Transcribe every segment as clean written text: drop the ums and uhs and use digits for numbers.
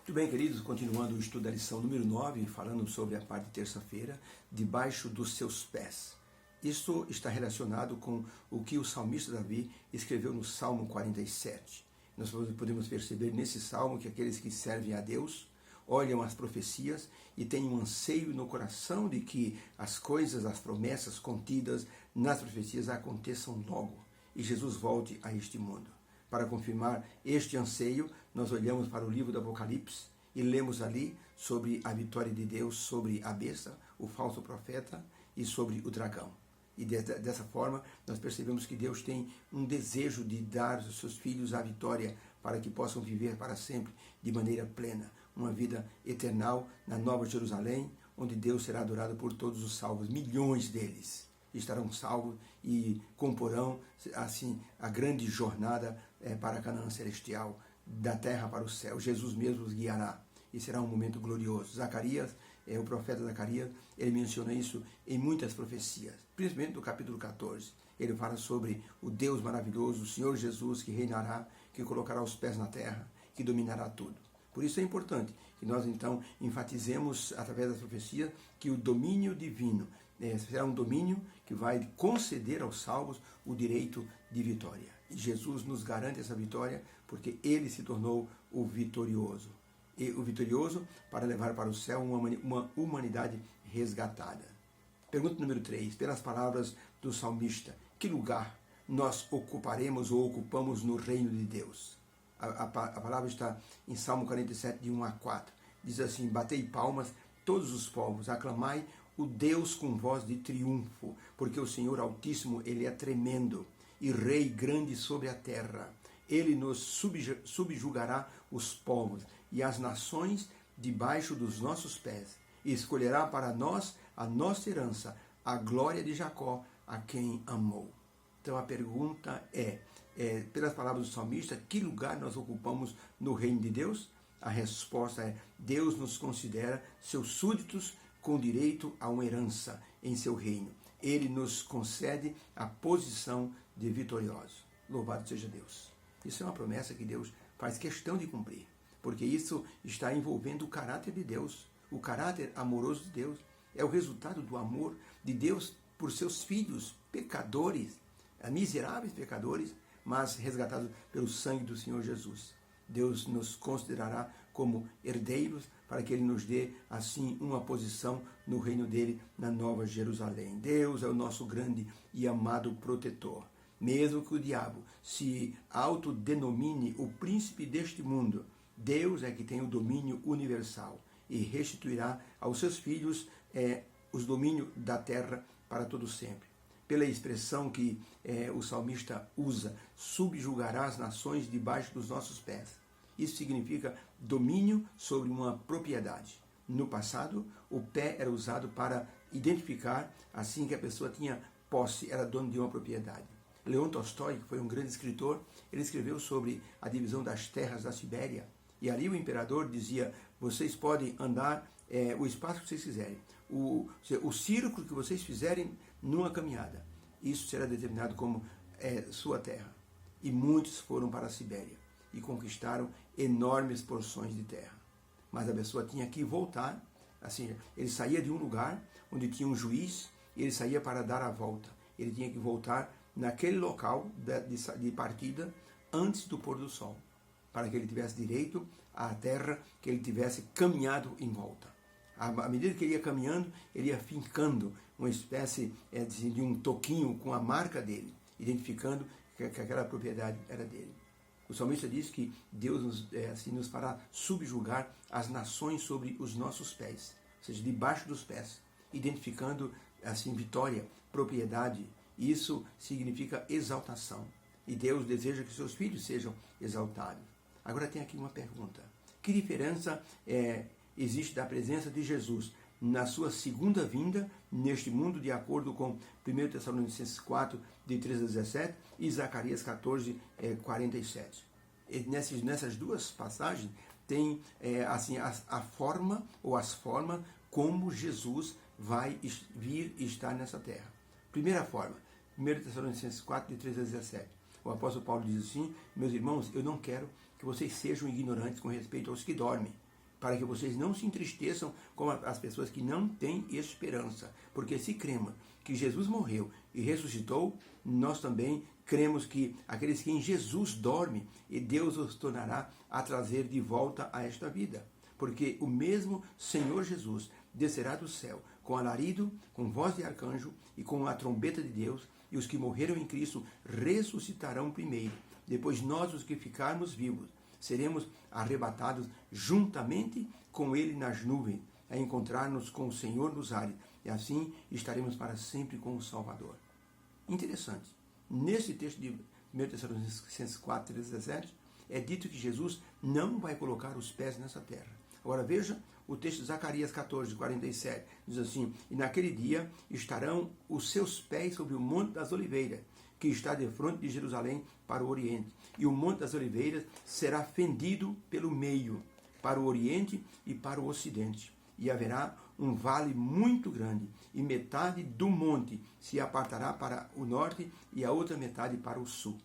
Muito bem, queridos, continuando o estudo da lição número 9, falando sobre a parte de terça-feira, debaixo dos seus pés. Isso está relacionado com o que o salmista Davi escreveu no Salmo 47. Nós podemos perceber nesse salmo que aqueles que servem a Deus olham as profecias e têm um anseio no coração de que as coisas, as promessas contidas nas profecias aconteçam logo e Jesus volte a este mundo. Para confirmar este anseio, nós olhamos para o livro do Apocalipse e lemos ali sobre a vitória de Deus sobre a besta, o falso profeta e sobre o dragão. E dessa forma, nós percebemos que Deus tem um desejo de dar aos seus filhos a vitória para que possam viver para sempre de maneira plena, uma vida eternal na Nova Jerusalém, onde Deus será adorado por todos os salvos, milhões deles estarão salvos e comporão assim a grande jornada para a Canaã celestial, da terra para o céu. Jesus mesmo os guiará e será um momento glorioso. Zacarias, o profeta Zacarias, ele menciona isso em muitas profecias, principalmente no capítulo 14. Ele fala sobre o Deus maravilhoso, o Senhor Jesus, que reinará, que colocará os pés na terra, que dominará tudo. Por isso é importante que nós então enfatizemos através das profecias que o domínio divino será um domínio que vai conceder aos salvos o direito de vitória. E Jesus nos garante essa vitória porque ele se tornou o vitorioso. E o vitorioso para levar para o céu uma humanidade resgatada. Pergunta número 3. Pelas palavras do salmista, que lugar nós ocuparemos ou ocupamos no reino de Deus? A palavra está em Salmo 47, de 1 a 4. Diz assim: batei palmas todos os povos, aclamai o Deus com voz de triunfo, porque o Senhor Altíssimo, ele é tremendo e rei grande sobre a terra. Ele nos subjugará os povos e as nações debaixo dos nossos pés, e escolherá para nós a nossa herança, a glória de Jacó, a quem amou. Então a pergunta pelas palavras do salmista, que lugar nós ocupamos no reino de Deus? A resposta é: Deus nos considera seus súditos com direito a uma herança em seu reino. Ele nos concede a posição de vitorioso. Louvado seja Deus. Isso é uma promessa que Deus faz questão de cumprir, porque isso está envolvendo o caráter de Deus. O caráter amoroso de Deus é o resultado do amor de Deus por seus filhos, pecadores, miseráveis pecadores, mas resgatados pelo sangue do Senhor Jesus. Deus nos considerará como herdeiros para que Ele nos dê, assim, uma posição no reino dEle, na Nova Jerusalém. Deus é o nosso grande e amado protetor. Mesmo que o diabo se autodenomine o príncipe deste mundo, Deus é que tem o domínio universal e restituirá aos seus filhos os domínios da terra para todo sempre. Pela expressão que o salmista usa, subjugará as nações debaixo dos nossos pés. Isso significa domínio sobre uma propriedade. No passado, o pé era usado para identificar assim que a pessoa tinha posse, era dono de uma propriedade. Leon Tolstói, que foi um grande escritor, ele escreveu sobre a divisão das terras da Sibéria. E ali o imperador dizia: vocês podem andar o espaço que vocês quiserem, o círculo que vocês fizerem numa caminhada. Isso será determinado como sua terra. E muitos foram para a Sibéria e conquistaram enormes porções de terra. Mas a pessoa tinha que voltar, assim, ele saía de um lugar onde tinha um juiz, e ele saía para dar a volta. Ele tinha que voltar naquele local de partida antes do pôr do sol, para que ele tivesse direito à terra que ele tivesse caminhado em volta. À medida que ele ia caminhando, ele ia fincando uma espécie de um toquinho com a marca dele, identificando que aquela propriedade era dele. O salmista diz que Deus nos fará subjugar as nações sobre os nossos pés, ou seja, debaixo dos pés, identificando assim vitória, propriedade. Isso significa exaltação. E Deus deseja que seus filhos sejam exaltados. Agora tem aqui uma pergunta. Que diferença existe da presença de Jesus na sua segunda vinda neste mundo, de acordo com 1 Tessalonicenses 4, de 13 a 17, e Zacarias 14, 47. E nessas duas passagens tem assim, a forma ou as formas como Jesus vai vir estar nessa terra. Primeira forma, 1 Tessalonicenses 4, de 13 a 17. O apóstolo Paulo diz assim: meus irmãos, eu não quero que vocês sejam ignorantes com respeito aos que dormem, para que vocês não se entristeçam como as pessoas que não têm esperança. Porque se cremos que Jesus morreu e ressuscitou, nós também cremos que aqueles que em Jesus dormem, e Deus os tornará a trazer de volta a esta vida. Porque o mesmo Senhor Jesus descerá do céu com alarido, com voz de arcanjo e com a trombeta de Deus, e os que morreram em Cristo ressuscitarão primeiro. Depois nós, os que ficarmos vivos, seremos arrebatados juntamente com Ele nas nuvens, a encontrar-nos com o Senhor nos ares, e assim estaremos para sempre com o Salvador. Interessante. Nesse texto de 1 Tessalonicenses 4, 17, é dito que Jesus não vai colocar os pés nessa terra. Agora veja o texto de Zacarias 14, 47, diz assim: e naquele dia estarão os seus pés sobre o Monte das Oliveiras, que está defronte de Jerusalém para o Oriente. E o Monte das Oliveiras será fendido pelo meio, para o Oriente e para o Ocidente. E haverá um vale muito grande, e metade do monte se apartará para o norte e a outra metade para o sul.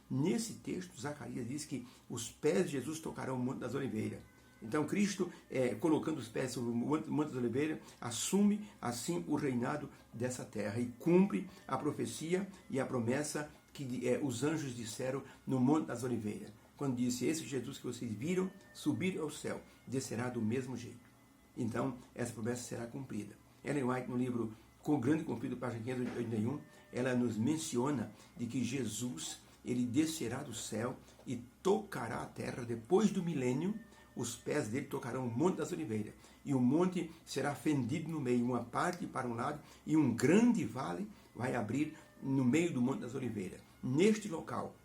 Nesse texto, Zacarias diz que os pés de Jesus tocarão o Monte das Oliveiras. Então, Cristo, colocando os pés sobre o Monte das Oliveiras, assume assim o reinado dessa terra e cumpre a profecia e a promessa que os anjos disseram no Monte das Oliveiras, quando disse: esse Jesus que vocês viram subir ao céu, descerá do mesmo jeito. Então, essa promessa será cumprida. Ellen White, no livro Com Grande Conflito, página 581, ela nos menciona de que Jesus, ele descerá do céu e tocará a terra depois do milênio. Os pés dele tocarão o Monte das Oliveiras, e o monte será fendido no meio, uma parte para um lado, e um grande vale vai abrir no meio do Monte das Oliveiras. Neste local,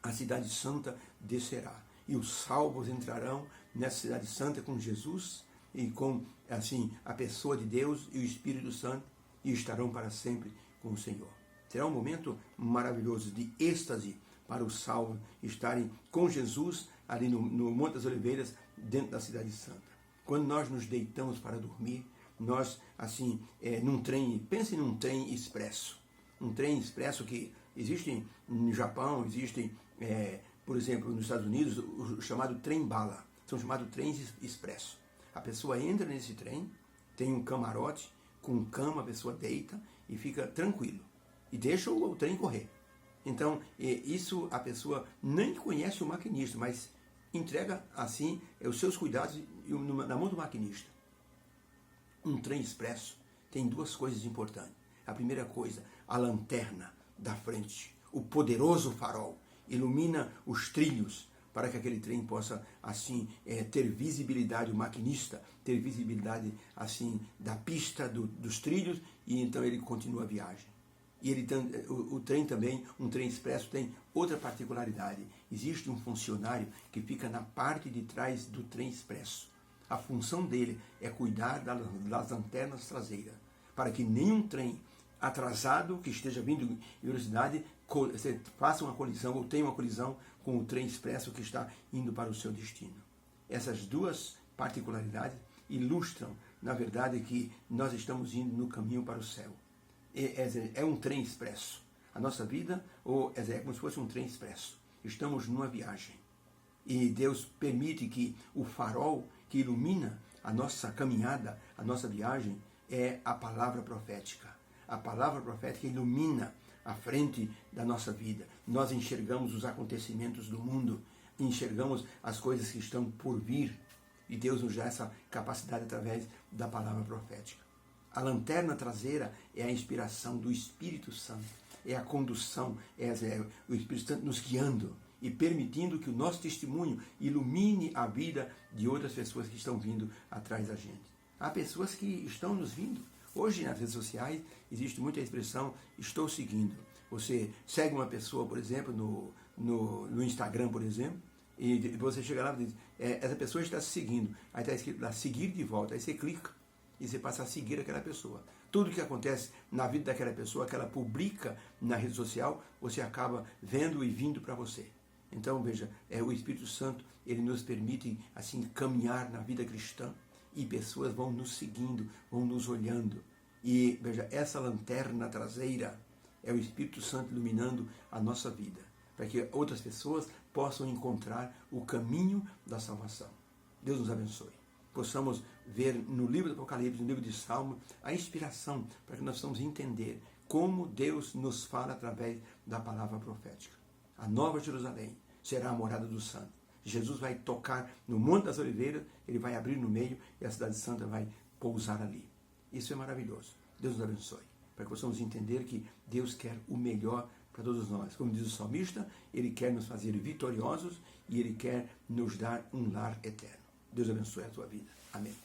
a cidade santa descerá, e os salvos entrarão nessa cidade santa com Jesus e com, assim, a pessoa de Deus e o Espírito Santo, e estarão para sempre com o Senhor. Será um momento maravilhoso de êxtase para os salvos estarem com Jesus ali no Monte das Oliveiras, dentro da cidade santa. Quando nós nos deitamos para dormir, nós, assim, num trem, pense num trem expresso. Um trem expresso que existem no Japão, existem, por exemplo, nos Estados Unidos, o chamado trem-bala. São chamados trens expresso. A pessoa entra nesse trem, tem um camarote, com cama, a pessoa deita e fica tranquilo. E deixa o trem correr. Então, isso a pessoa nem conhece o maquinista, mas entrega, assim, os seus cuidados na mão do maquinista. Um trem expresso tem duas coisas importantes. A primeira coisa, a lanterna da frente, o poderoso farol, ilumina os trilhos para que aquele trem possa, assim, ter visibilidade, o maquinista ter visibilidade, assim, da pista, dos trilhos, e então ele continua a viagem. E o trem também, um trem expresso, tem outra particularidade. Existe um funcionário que fica na parte de trás do trem expresso. A função dele é cuidar das lanternas traseiras, para que nenhum trem atrasado que esteja vindo em velocidade faça uma colisão ou tenha uma colisão com o trem expresso que está indo para o seu destino. Essas duas particularidades ilustram, na verdade, que nós estamos indo no caminho para o céu. É um trem expresso. A nossa vida é como se fosse um trem expresso. Estamos numa viagem. E Deus permite que o farol que ilumina a nossa caminhada, a nossa viagem, é a palavra profética. A palavra profética ilumina a frente da nossa vida. Nós enxergamos os acontecimentos do mundo, enxergamos as coisas que estão por vir, e Deus nos dá essa capacidade através da palavra profética. A lanterna traseira é a inspiração do Espírito Santo, é a condução, é o Espírito Santo nos guiando e permitindo que o nosso testemunho ilumine a vida de outras pessoas que estão vindo atrás da gente. Há pessoas que estão nos vindo. Hoje, nas redes sociais, existe muita expressão, estou seguindo. Você segue uma pessoa, por exemplo, no Instagram, por exemplo, e você chega lá e diz, essa pessoa está se seguindo. Aí está escrito lá, seguir de volta. Aí você clica e você passa a seguir aquela pessoa. Tudo que acontece na vida daquela pessoa, que ela publica na rede social, você acaba vendo e vindo para você. Então, veja, o Espírito Santo, ele nos permite, assim, caminhar na vida cristã, e pessoas vão nos seguindo, vão nos olhando. E, veja, essa lanterna traseira é o Espírito Santo iluminando a nossa vida, para que outras pessoas possam encontrar o caminho da salvação. Deus nos abençoe. possamos ver no livro do Apocalipse, no livro de Salmo, a inspiração para que nós possamos entender como Deus nos fala através da palavra profética. A Nova Jerusalém será a morada do santo. Jesus vai tocar no Monte das Oliveiras, ele vai abrir no meio e a cidade santa vai pousar ali. Isso é maravilhoso. Deus nos abençoe. Para que possamos entender que Deus quer o melhor para todos nós. Como diz o salmista, ele quer nos fazer vitoriosos e ele quer nos dar um lar eterno. Deus abençoe a tua vida. Amém.